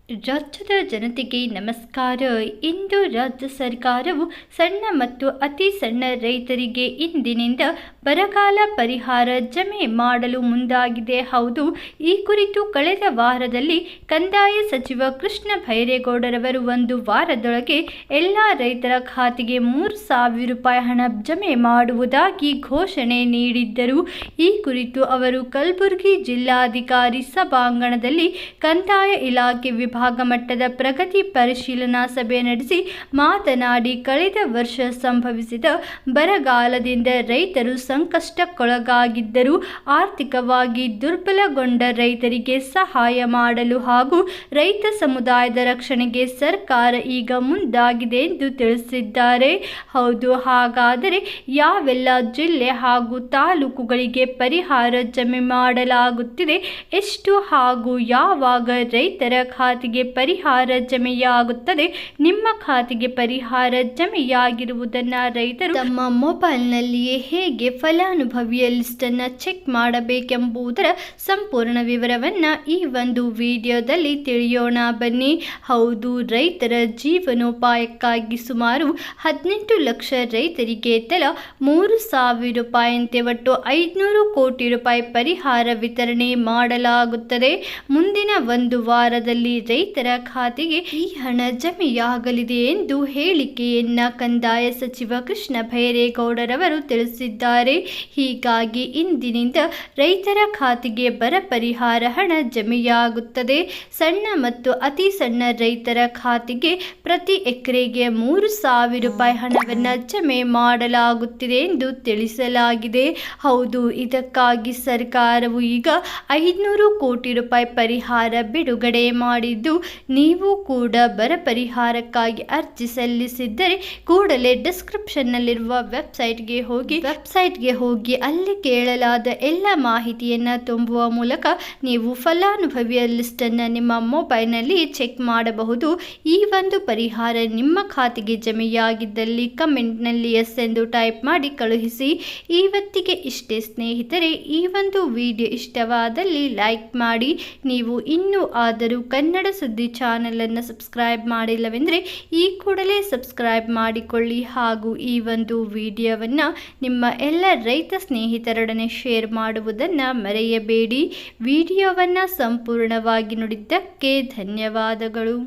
ರಾಜ್ಯದ ಜನತೆಗೆ ನಮಸ್ಕಾರ. ಇಂದು ರಾಜ್ಯ ಸರ್ಕಾರವು ಸಣ್ಣ ಮತ್ತು ಅತಿ ಸಣ್ಣ ರೈತರಿಗೆ ಇಂದಿನಿಂದ ಬರಗಾಲ ಪರಿಹಾರ ಜಮೆ ಮಾಡಲು ಮುಂದಾಗಿದೆ. ಹೌದು, ಈ ಕುರಿತು ಕಳೆದ ವಾರದಲ್ಲಿ ಕಂದಾಯ ಸಚಿವ ಕೃಷ್ಣ ಭೈರೇಗೌಡರವರು ಒಂದು ವಾರದೊಳಗೆ ಎಲ್ಲ ರೈತರ ಖಾತೆಗೆ 3,000 ರೂಪಾಯಿ ಹಣ ಜಮೆ ಮಾಡುವುದಾಗಿ ಘೋಷಣೆ ನೀಡಿದ್ದರು. ಈ ಕುರಿತು ಅವರು ಕಲಬುರಗಿ ಜಿಲ್ಲಾಧಿಕಾರಿ ಸಭಾಂಗಣದಲ್ಲಿ ಕಂದಾಯ ಇಲಾಖೆ ವಿಭಾಗ ಮಟ್ಟದ ಪ್ರಗತಿ ಪರಿಶೀಲನಾ ಸಭೆ ನಡೆಸಿ ಮಾತನಾಡಿ, ಕಳೆದ ವರ್ಷ ಸಂಭವಿಸಿದ ಬರಗಾಲದಿಂದ ರೈತರು ಸಂಕಷ್ಟಕ್ಕೊಳಗಾಗಿದ್ದರು. ಆರ್ಥಿಕವಾಗಿ ದುರ್ಬಲಗೊಂಡ ರೈತರಿಗೆ ಸಹಾಯ ಮಾಡಲು ಹಾಗೂ ರೈತ ಸಮುದಾಯದ ರಕ್ಷಣೆಗೆ ಸರ್ಕಾರ ಈಗ ಮುಂದಾಗಿದೆ ಎಂದು ತಿಳಿಸಿದ್ದಾರೆ. ಹೌದು, ಹಾಗಾದರೆ ಯಾವೆಲ್ಲ ಜಿಲ್ಲೆ ಹಾಗೂ ತಾಲೂಕುಗಳಿಗೆ ಪರಿಹಾರ ಜಮೆ ಮಾಡಲಾಗುತ್ತಿದೆ, ಎಷ್ಟು ಹಾಗೂ ಯಾವಾಗ ರೈತರ ಖಾತೆಗೆ ಪರಿಹಾರ ಜಮೆಯಾಗುತ್ತದೆ? ನಿಮ್ಮ ಖಾತೆಗೆ ಪರಿಹಾರ ಜಮೆಯಾಗಿರುವುದನ್ನು ರೈತರು ತಮ್ಮ ಮೊಬೈಲ್ನಲ್ಲಿಯೇ ಹೇಗೆ ಫಲಾನುಭವಿಯ ಲಿಸ್ಟನ್ನು ಚೆಕ್ ಮಾಡಬೇಕೆಂಬುದರ ಸಂಪೂರ್ಣ ವಿವರವನ್ನು ಈ ಒಂದು ವಿಡಿಯೋದಲ್ಲಿ ತಿಳಿಯೋಣ ಬನ್ನಿ. ಹೌದು, ರೈತರ ಜೀವನೋಪಾಯಕ್ಕಾಗಿ ಸುಮಾರು 18 ಲಕ್ಷ ರೈತರಿಗೆ ತಲಾ 3,000 ರೂಪಾಯಿಯಂತೆ ಒಟ್ಟು 500 ಕೋಟಿ ರೂಪಾಯಿ ಪರಿಹಾರ ವಿತರಣೆ ಮಾಡಲಾಗುತ್ತದೆ. ಮುಂದಿನ ಒಂದು ವಾರದಲ್ಲಿ ರೈತರ ಖಾತೆಗೆ ಈ ಹಣ ಜಮೆಯಾಗಲಿದೆ ಎಂದು ಹೇಳಿಕೆಯನ್ನ ಕಂದಾಯ ಸಚಿವ ಕೃಷ್ಣ ಭೈರೇಗೌಡರವರು ತಿಳಿಸಿದ್ದಾರೆ. ಹೀಗಾಗಿ ಇಂದಿನಿಂದ ರೈತರ ಖಾತೆಗೆ ಬರ ಪರಿಹಾರ ಹಣ ಜಮೆಯಾಗುತ್ತದೆ. ಸಣ್ಣ ಮತ್ತು ಅತಿ ಸಣ್ಣ ರೈತರ ಖಾತೆಗೆ ಪ್ರತಿ ಎಕರೆಗೆ 3,000 ರೂಪಾಯಿ ಹಣವನ್ನು ಜಮೆ ಮಾಡಲಾಗುತ್ತಿದೆ ಎಂದು ತಿಳಿಸಲಾಗಿದೆ. ಹೌದು, ಇದಕ್ಕಾಗಿ ಸರ್ಕಾರವು ಈಗ 500 ಕೋಟಿ ರೂಪಾಯಿ ಪರಿಹಾರ ಬಿಡುಗಡೆ ಮಾಡಿದ್ದು, ನೀವು ಕೂಡ ಬರ ಪರಿಹಾರಕ್ಕಾಗಿ ಅರ್ಜಿ ಸಲ್ಲಿಸಿದ್ದರೆ ಕೂಡಲೇ ಡಿಸ್ಕ್ರಿಪ್ಷನ್ನಲ್ಲಿರುವ ವೆಬ್ಸೈಟ್ಗೆ ಹೋಗಿ ಅಲ್ಲಿ ಕೇಳಲಾದ ಎಲ್ಲ ಮಾಹಿತಿಯನ್ನು ತುಂಬುವ ಮೂಲಕ ನೀವು ಫಲಾನುಭವಿಯ ಲಿಸ್ಟನ್ನು ನಿಮ್ಮ ಮೊಬೈಲ್ನಲ್ಲಿ ಚೆಕ್ ಮಾಡಬಹುದು. ಈ ಒಂದು ಪರಿಹಾರ ನಿಮ್ಮ ಖಾತೆಗೆ ಜಮೆಯಾಗಿದ್ದಲ್ಲಿ ಕಮೆಂಟ್ನಲ್ಲಿ ಎಸ್ ಎಂದು ಟೈಪ್ ಮಾಡಿ ಕಳುಹಿಸಿ. ಇವತ್ತಿಗೆ ಇಷ್ಟೇ ಸ್ನೇಹಿತರೆ. ಈ ಒಂದು ವಿಡಿಯೋ ಇಷ್ಟವಾದಲ್ಲಿ ಲೈಕ್ ಮಾಡಿ. ನೀವು ಇನ್ನೂ ಆದರೂ ಕನ್ನಡ ಸುದ್ದಿ ಚಾನಲನ್ನು ಸಬ್ಸ್ಕ್ರೈಬ್ ಮಾಡಿಲ್ಲವೆಂದರೆ ಈ ಕೂಡಲೇ ಸಬ್ಸ್ಕ್ರೈಬ್ ಮಾಡಿಕೊಳ್ಳಿ ಹಾಗೂ ಈ ಒಂದು ವಿಡಿಯೋವನ್ನು ನಿಮ್ಮ ಎಲ್ಲ ರೈತ ಸ್ನೇಹಿತರೊಡನೆ ಶೇರ್ ಮಾಡುವುದನ್ನು ಮರೆಯಬೇಡಿ. ವಿಡಿಯೋವನ್ನು ಸಂಪೂರ್ಣವಾಗಿ ನೋಡಿದ್ದಕ್ಕೆ ಧನ್ಯವಾದಗಳು.